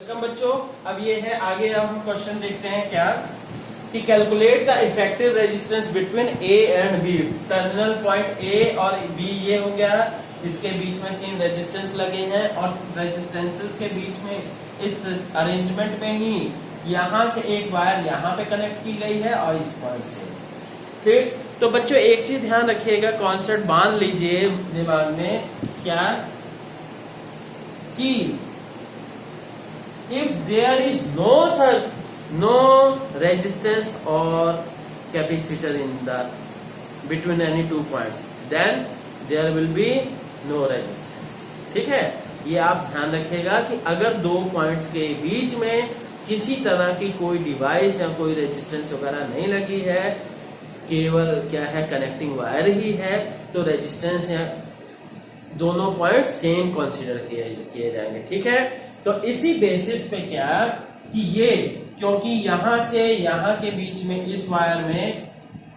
Welcome बच्चों। अब ये है आगे हम क्वेश्चन देखते हैं क्या कि calculate the effective resistance between A and B. Terminal point A और बी ये हो गया, इसके बीच में 3 रेजिस्टेंस लगे हैं और रेजिस्टेंसेस के बीच में इस अरेंजमेंट में ही यहाँ से एक वायर यहाँ पे कनेक्ट की गई है और इस पॉइंट से। ठीक, तो बच्चों एक चीज ध्यान रखिएगा, कॉन्सेप्ट बांध लीजिए दिमाग में क्या कि if there is no resistance or capacitor in the between any two points, then there will be no resistance। ठीक है, ये आप ध्यान रखिएगा कि अगर दो पॉइंट्स के बीच में किसी तरह की कोई डिवाइस या कोई रेजिस्टेंस वगैरह नहीं लगी है, केवल क्या है कनेक्टिंग वायर ही है, तो रेजिस्टेंस या दोनों पॉइंट सेम कंसीडर किए जाएंगे। ठीक है, तो इसी बेसिस पे क्या कि ये क्योंकि यहां से यहां के बीच में इस वायर में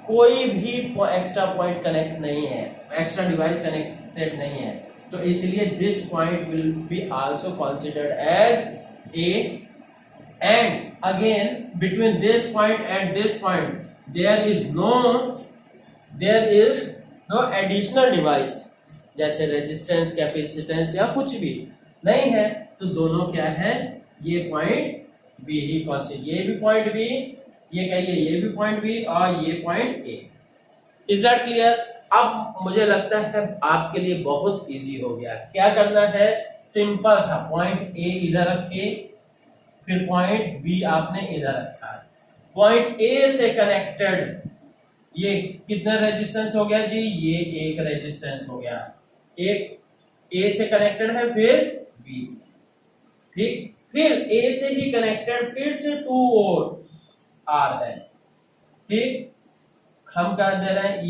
कोई भी एक्स्ट्रा पॉइंट कनेक्ट नहीं है, एक्स्ट्रा डिवाइस कनेक्टेड नहीं है, तो इसलिए this point will be also considered as A. And again between this point and this point there is no additional device, जैसे रेजिस्टेंस, कैपेसिटेंस या कुछ भी नहीं है, तो दोनों क्या है, ये पॉइंट बी ही कंसीडर, ये भी पॉइंट बी, ये कहिए ये भी पॉइंट बी और ये point A. Is that clear? अब मुझे लगता है आपके लिए बहुत इजी हो गया। क्या करना है, सिंपल सा पॉइंट ए इधर रखे, फिर पॉइंट बी आपने इधर रखा। पॉइंट ए से कनेक्टेड ये कितना रेजिस्टेंस हो गया जी, ये एक रेजिस्टेंस हो गया, एक ए से कनेक्टेड है, फिर बी से, ठीक, फिर ए से ही कनेक्टेड फिर से 2 और आर है। ठीक, हम क्या दे रहे हैं,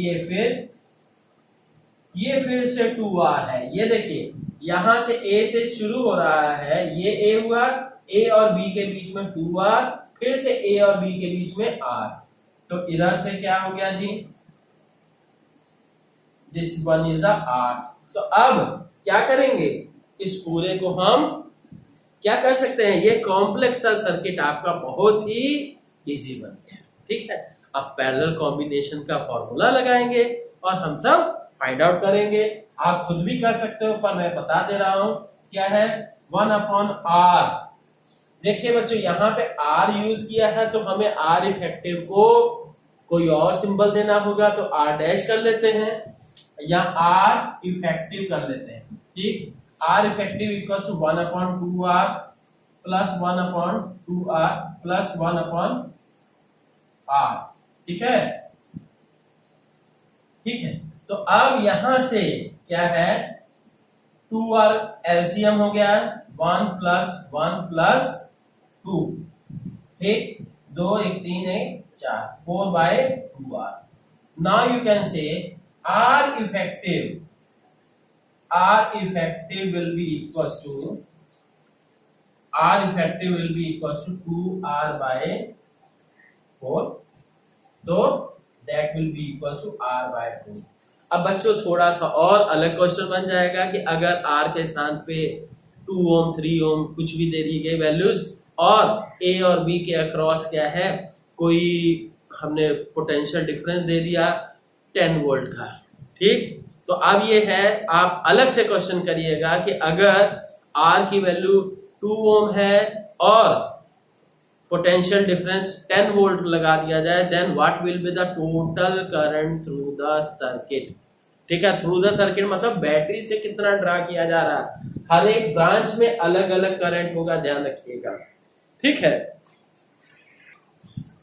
ये फिर से 2 आर है। ये देखिए यहां से ए से शुरू हो रहा है, ये ए हुआ, ए और बी के बीच में 2 आर, फिर से ए और बी के बीच में आर, तो इधर से क्या हो गया जी, this one is the R. तो अब क्या करेंगे, इस पूरे को हम क्या कर सकते हैं, ये कॉम्प्लेक्स सा सर्किट आपका बहुत ही इजी बन गया। ठीक है, अब पैरेलल कॉम्बिनेशन का फॉर्मूला लगाएंगे और हम सब फाइंड आउट करेंगे। आप खुद भी कर सकते हो, पर मैं बता दे रहा हूं क्या है, 1/r। देखिए बच्चों यहाँ पे r यूज किया है, तो हमें r इफेक्टिव को कोई और सिंबल देना होगा, तो r डैश कर लेते हैं या r इफेक्टिव कर लेते हैं। ठीक, R effective equals to 1/2R plus 1/2R plus 1/R। ठीक है, ठीक है, तो अब यहां से क्या है, 2R एलसीएम हो गया, 1 plus 1 plus 2, ठीक, 2 1 3 1 4, 4/2R। Now you can say R effective will be equals to 2R/4, तो that will be equals to R/2। अब बच्चों थोड़ा सा और अलग क्वेश्चन बन जाएगा कि अगर R के स्थान पे 2 ओम 3 ओम कुछ भी दे दी गई वैल्यूज और A और B के अक्रॉस क्या है, कोई हमने पोटेंशियल डिफरेंस दे दिया 10 वोल्ट का। ठीक, तो अब ये है, आप अलग से क्वेश्चन करिएगा कि अगर R की वैल्यू 2 ओम है और पोटेंशियल डिफरेंस 10 वोल्ट लगा दिया जाए, then what will be the total current through the circuit. ठीक है, थ्रू द सर्किट मतलब बैटरी से कितना ड्रा किया जा रहा है, हर एक ब्रांच में अलग अलग करंट होगा, ध्यान रखिएगा। ठीक है,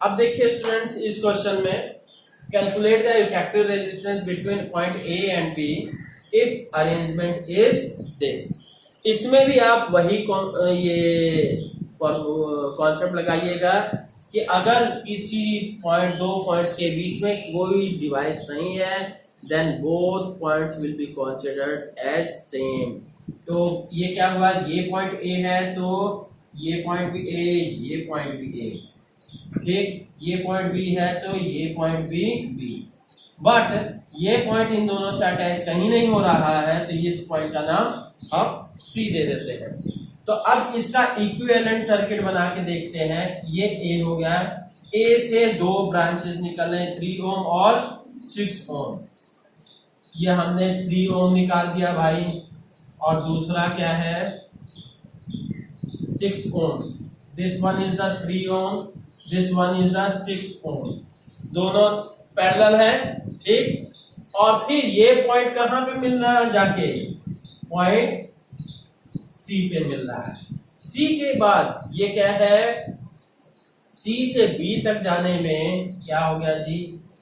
अब देखिए स्टूडेंट्स इस क्वेश्चन में calculate the effective resistance between point A and B if arrangement is this। इसमें भी आप वही ये कॉन्सेप्ट लगाइएगा कि अगर किसी पॉइंट, 2 पॉइंट्स के बीच में कोई डिवाइस नहीं है, then both points will be considered as same. तो ये क्या हुआ, ये पॉइंट A है, तो ये पॉइंट भी A, ये पॉइंट भी A, ठीक, ये पॉइंट बी है, तो ये पॉइंट बी, बट ये पॉइंट इन दोनों से अटैच कहीं नहीं हो रहा है, तो इस पॉइंट का नाम अब सी दे देते हैं। तो अब इसका इक्विवेलेंट सर्किट बना के देखते हैं। ये ए हो गया, ए से दो ब्रांचेस निकले 3 ओम और 6 ओम। ये हमने 3 ओम निकाल दिया भाई, और दूसरा क्या है 6 ohm. This one is the 3 ohm, this one is the 6 ohm, दोनों पैरेलल है, ठीक। और फिर ये पॉइंट कहां पे मिल रहा है, जाके पॉइंट सी पे मिल रहा है। सी के बाद ये क्या है, सी से बी तक जाने में क्या हो गया जी,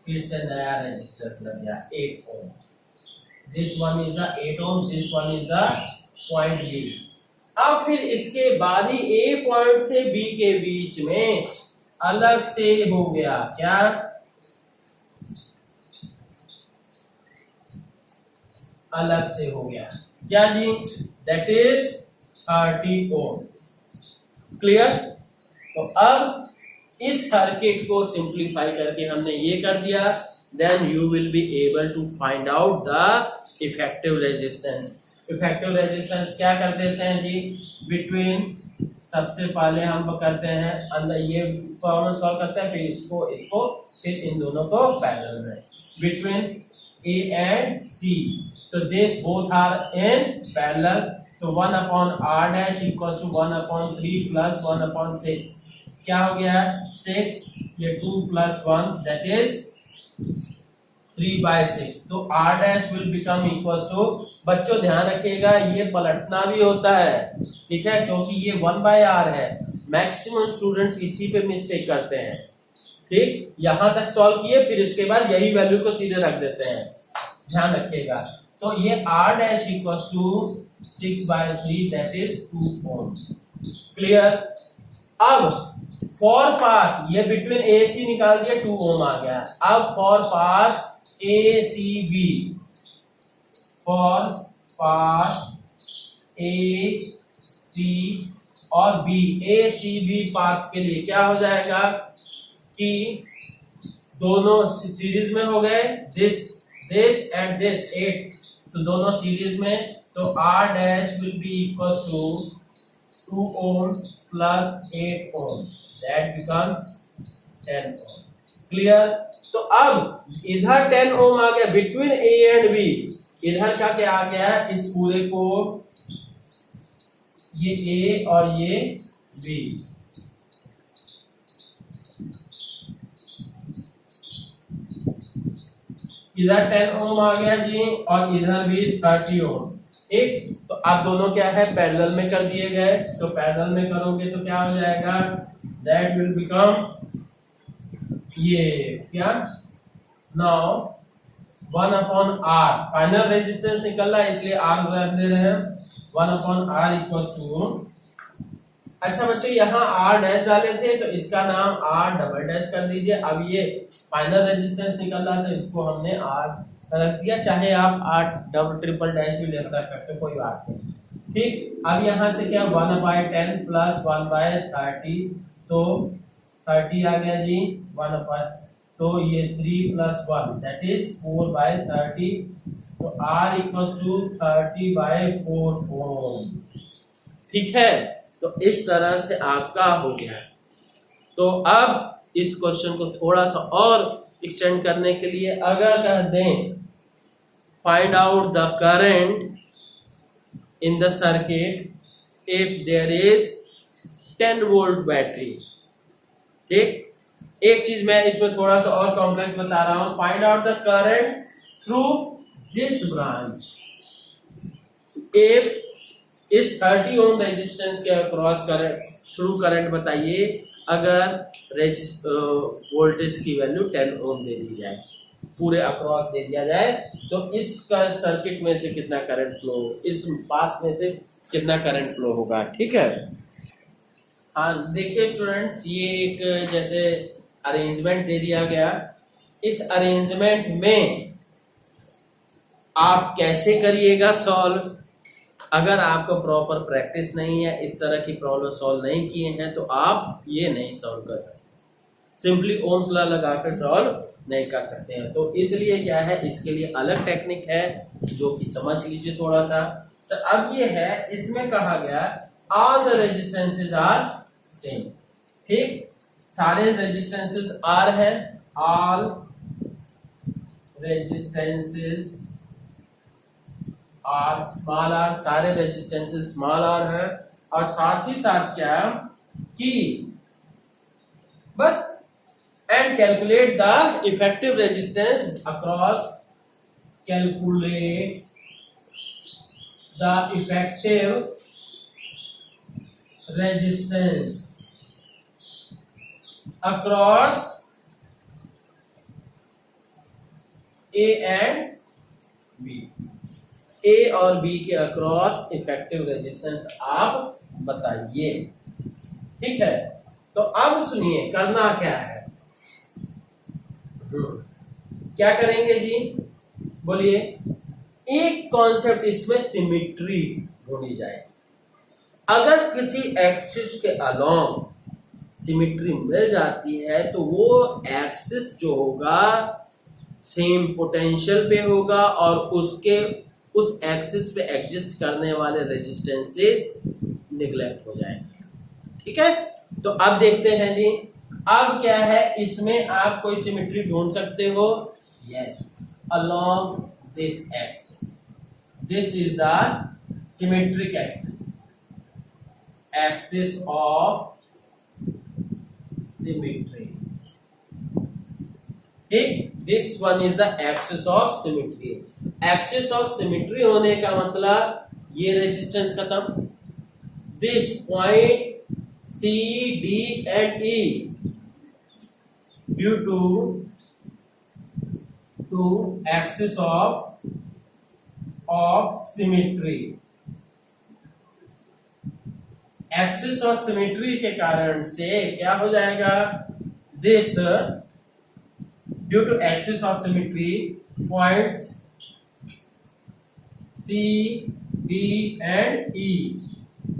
फिर से नया रेजिस्टेंस लग गया 8 ohm. This one is the 8 ohm, this one is the point B. अब फिर इसके बाद ही ए पॉइंट से बी के बीच में अलग से हो गया क्या, अलग से हो गया क्या जी, दैट इज 30 ओम। क्लियर। तो अब इस सर्किट को सिंप्लीफाई करके हमने ये कर दिया, then you will be able to find out the effective resistance. Effective resistance क्या कर देते हैं जी, बिटवीन, सबसे पहले हम करते हैं अंदर ये प्रॉब्लम सॉल्व करते हैं, फिर इसको फिर इन दोनों को पैरेलल में, between A and C. So these both are in parallel. So 1 upon R dash equals to 1 upon 3 plus 1 upon 6. क्या हो गया 6, ये 2 plus 1 that is 3/6. तो R dash will become equals to, बच्चों ध्यान रखिएगा ये पलटना भी होता है, ठीक है, क्योंकि ये 1/R है। मैक्सिमम स्टूडेंट्स इसी पे मिस्टेक करते हैं, ठीक। यहां तक सॉल्व किए, फिर इसके बाद यही वैल्यू को सीधे रख देते हैं, ध्यान रखिएगा। तो ये R dash equals to 6/3 that is 2 ohm. Clear. अब फॉर पाथ, ये बिटवीन ए सी निकाल दिया, 2 ओम आ गया। अब for path A C B, for path A C और B, A C B path के लिए क्या हो जाएगा कि दोनों सीरीज में हो गए, दिस एंड दिस 8, तो दोनों सीरीज में, तो R dash will be equals to 2 ohm plus 8 ohm, that becomes 10 ohm. Clear. तो अब इधर 10 ओम आ गया बिटवीन A एंड B, इधर का क्या आ गया, इस पूरे को ये A और ये B, इधर 10 ओम आ गया जी, और इधर भी 30 ओम, ठीक। तो आप दोनों क्या है पैरेलल में कर दिए गए, तो पैरेलल में करोगे तो क्या हो जाएगा, दैट विल बिकम ये क्या, now 1 upon R, final resistance निकल रहा है इसलिए R रख दे रहे हैं, 1 अपॉन R इक्वल्स टू, अच्छा बच्चों यहाँ R डैश डाले थे तो इसका नाम R डबल डैश कर दीजिए। अब ये फाइनल रेजिस्टेंस निकल रहा था, इसको हमने R रख दिया, चाहे आप R डबल ट्रिपल डैश भी लेकर सकते हो, कोई बात नहीं, ठीक। अब यहाँ से क्या 1/10 प्लस 1/30, तो 30 आ गया जी, 1/, तो ये 3 प्लस 1 दैट इज 4/30, तो R इक्वल्स टू 30/4 ओम, ठीक है। तो इस तरह से आपका हो गया। तो अब इस क्वेश्चन को थोड़ा सा और एक्सटेंड करने के लिए अगर कह दें find out the current in the circuit if there is 10 volt battery, ठीक। एक चीज मैं इसमें थोड़ा सा और कॉम्प्लेक्स बता रहा हूं, find out the current through this branch if इस 30 ओम रेजिस्टेंस के अक्रॉस करंट, थ्रू करंट बताइए अगर वोल्टेज की वैल्यू 10 ओम दे दी जाए, पूरे अक्रॉस दे दिया जाए, तो इस सर्किट में से कितना करंट फ्लो, इस पाथ में से कितना करंट फ्लो होगा, ठीक है। हाँ देखिए स्टूडेंट्स, ये एक जैसे अरेंजमेंट दे दिया गया, इस अरेंजमेंट में आप कैसे करिएगा सॉल्व। अगर आपको प्रॉपर प्रैक्टिस नहीं है, इस तरह की प्रॉब्लम सॉल्व नहीं किए हैं, तो आप ये नहीं सॉल्व कर सकते, सिंपली ओम्स लॉ लगाकर सॉल्व नहीं कर सकते हैं। तो इसलिए क्या है, इसके लिए अलग टेक्निक है जो कि समझ लीजिए थोड़ा सा। तो अब ये है, इसमें कहा गया all the resistances are same. ठीक, सारे रेजिस्टेंसेस आर है, all resistances are small R, सारे रेजिस्टेंसेस स्मॉल आर है। और साथ ही साथ क्या कि बस and calculate the effective resistance across, calculate the effective resistance across A and B. A और बी के अक्रॉस इफेक्टिव रेजिस्टेंस आप बताइए। ठीक है, तो अब सुनिए करना क्या है। क्या करेंगे जी, बोलिए। एक कॉन्सेप्ट इसमें सिमिट्री होनी जाएगी। अगर किसी एक्सिस के अलोंग सिमिट्री मिल जाती है तो वो एक्सिस जो होगा सेम पोटेंशियल पे होगा और उसके उस एक्सिस पे एग्जिस्ट करने वाले रेजिस्टेंसेस निगलेक्ट हो जाएंगे। ठीक है, तो अब देखते हैं जी। अब क्या है, इसमें आप कोई सिमिट्री ढूंढ सकते हो। Yes, along this axis, this is the symmetric axis, axis of symmetry. ठीक, this one is the axis of symmetry. Axis of symmetry होने का मतलब ये रेजिस्टेंस खत्म, this point C D and E due to axis of symmetry. Axis of symmetry के कारण से क्या हो जाएगा, this due to axis of symmetry points C, D and E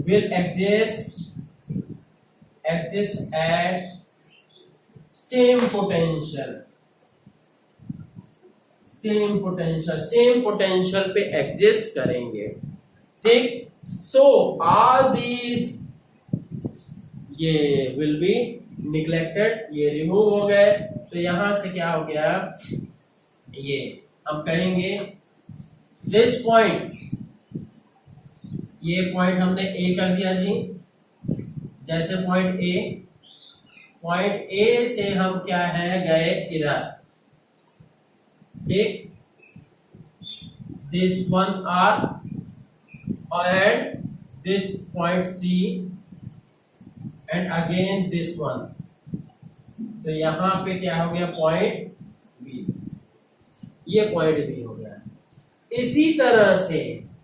will exist at same potential पे exist करेंगे। ठीक, so all these ये विल बी निग्लेक्टेड, ये रिमूव हो गए। तो यहां से क्या हो गया, ये हम कहेंगे दिस पॉइंट, ये पॉइंट हमने ए कर दिया जी। जैसे पॉइंट ए से हम क्या है गए इधर। ठीक, this one R and this point C and again this one. तो यहां पे क्या हो गया, पॉइंट बी, ये पॉइंट बी हो गया। इसी तरह से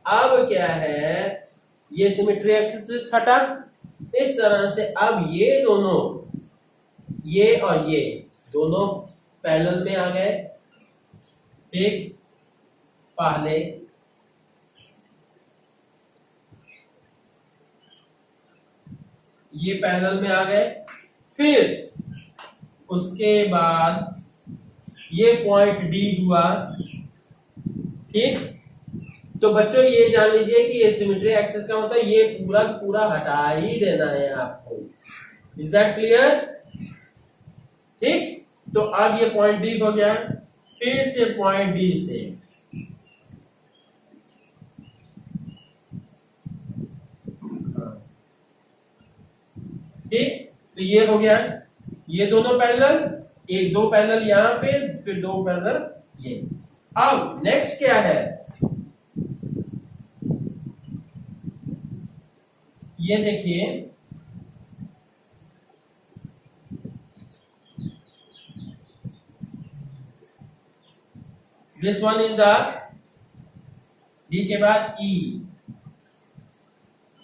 अब क्या है, ये सिमेट्री एक्सिस हटा, इस तरह से अब ये दोनों, ये और ये दोनों पैरेलल में आ गए। ठीक, पहले ये पैरेलल में आ गए, फिर उसके बाद ये पॉइंट डी हुआ। ठीक, तो बच्चों ये जान लीजिए कि ये सिमेट्री एक्सिस का मतलब ये पूरा पूरा हटा ही देना है आपको। Is that clear? ठीक, तो अब ये पॉइंट डी हो गया, फिर से पॉइंट डी से ठीक, तो ये हो गया, ये दोनों पैरेलल, एक दो पैरेलल यहां पे, फिर दो पैरेलल ये। अब नेक्स्ट क्या है, ये देखिए, this one is the D के बाद ई।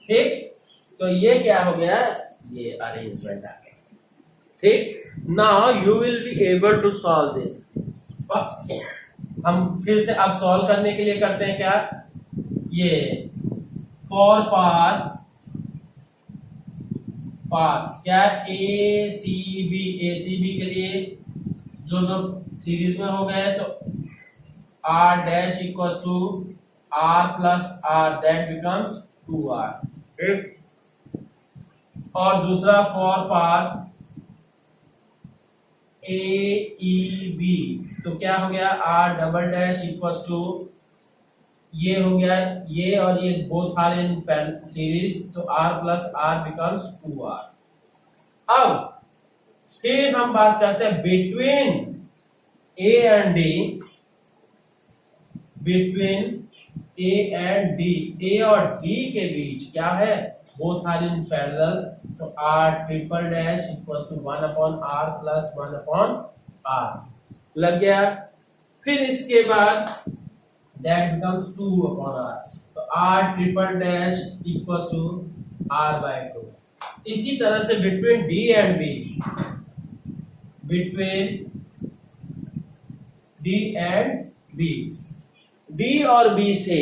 ठीक, तो ये क्या हो गया, ये अरेंजमेंट आ गया। ठीक, now you will be able to solve this. हम फिर से अब सॉल्व करने के लिए करते हैं क्या, ये फॉर पाथ क्या ए सी बी के लिए जो जो सीरीज में हो गए, तो R dash equal to R plus R, that becomes 2r। ठीक, और दूसरा for path A E B, तो क्या हो गया R double dash equals to, ये हो गया ये और ये बोथ आर इन सीरीज, तो R plus R becomes 2r। अब फिर हम बात करते हैं between A and D, between A and D, A और डी के बीच क्या है, बोथ आर इन पैरेलल, तो R triple dash equals to 1 upon R plus 1 upon R लग गया। फिर इसके बाद दैट बिकम्स 2 अपॉन आर, तो R triple dash equals to R by 2। इसी तरह से between D and B, between D and B, D और बी से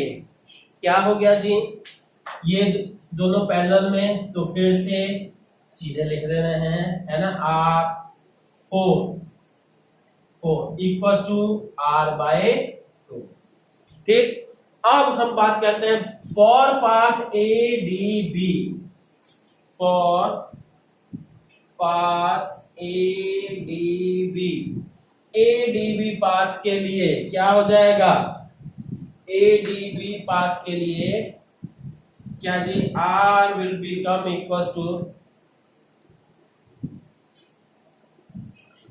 क्या हो गया जी, ये दोनों पैरेलल में, तो फिर से सीधे लिख दे रहे हैं, है ना, R 4 equals to R by 2। ठीक, अब हम बात करते हैं for path A D B, for path A D B, A D B path के लिए क्या हो जाएगा, ए डी बी पाथ के लिए क्या जी, R will become equals to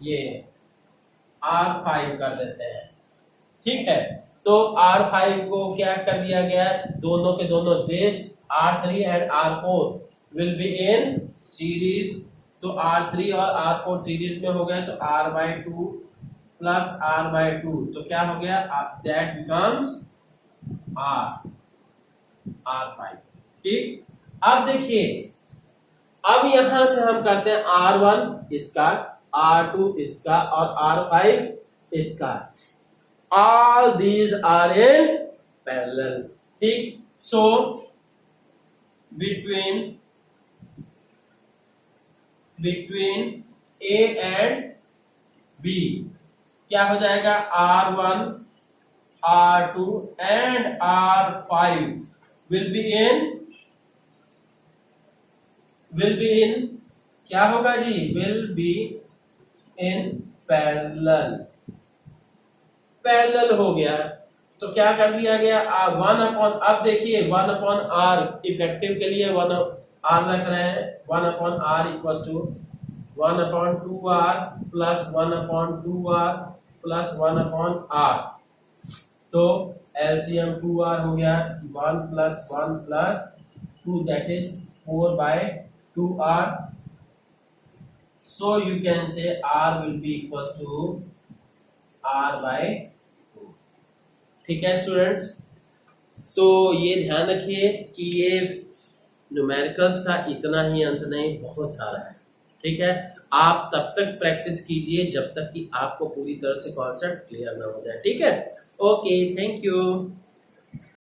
ये R5 कर देते हैं। ठीक है, तो R5 को क्या कर दिया गया, दोनों के दोनों base R3 and R4 will be in series, तो R3 और R4 सीरीज में हो गए, तो R by 2 plus R by 2, तो क्या हो गया, दैट बिकम्स R5। ठीक, अब देखिए, अब यहां से हम करते हैं R1 इसका, R2 इसका और R5 इसका, all these are in parallel। ठीक, so between A and B क्या हो जाएगा, R1 R2 and R5 will be in क्या होगा जी, will be in पैरेलल हो गया, तो क्या कर दिया गया, 1 अपॉन, अब देखिए 1 अपॉन आर इफेक्टिव के लिए 1 आर रख रहे हैं, 1 upon R equal to 1 upon 2r plus 1 upon 2r plus 1 upon R, तो एलसीएम 2r हो गया, 1 plus 1 plus 2 that is 4 by 2r, so you can say r will be equals to r by 2। ठीक है students, तो ये ध्यान रखिए कि ये न्यूमेरिकल्स का इतना ही अंत नहीं, बहुत सारा है। ठीक है, आप तब तक प्रैक्टिस कीजिए जब तक कि आपको पूरी तरह से कॉन्सेप्ट क्लियर ना हो जाए। ठीक है, ओके, थैंक यू।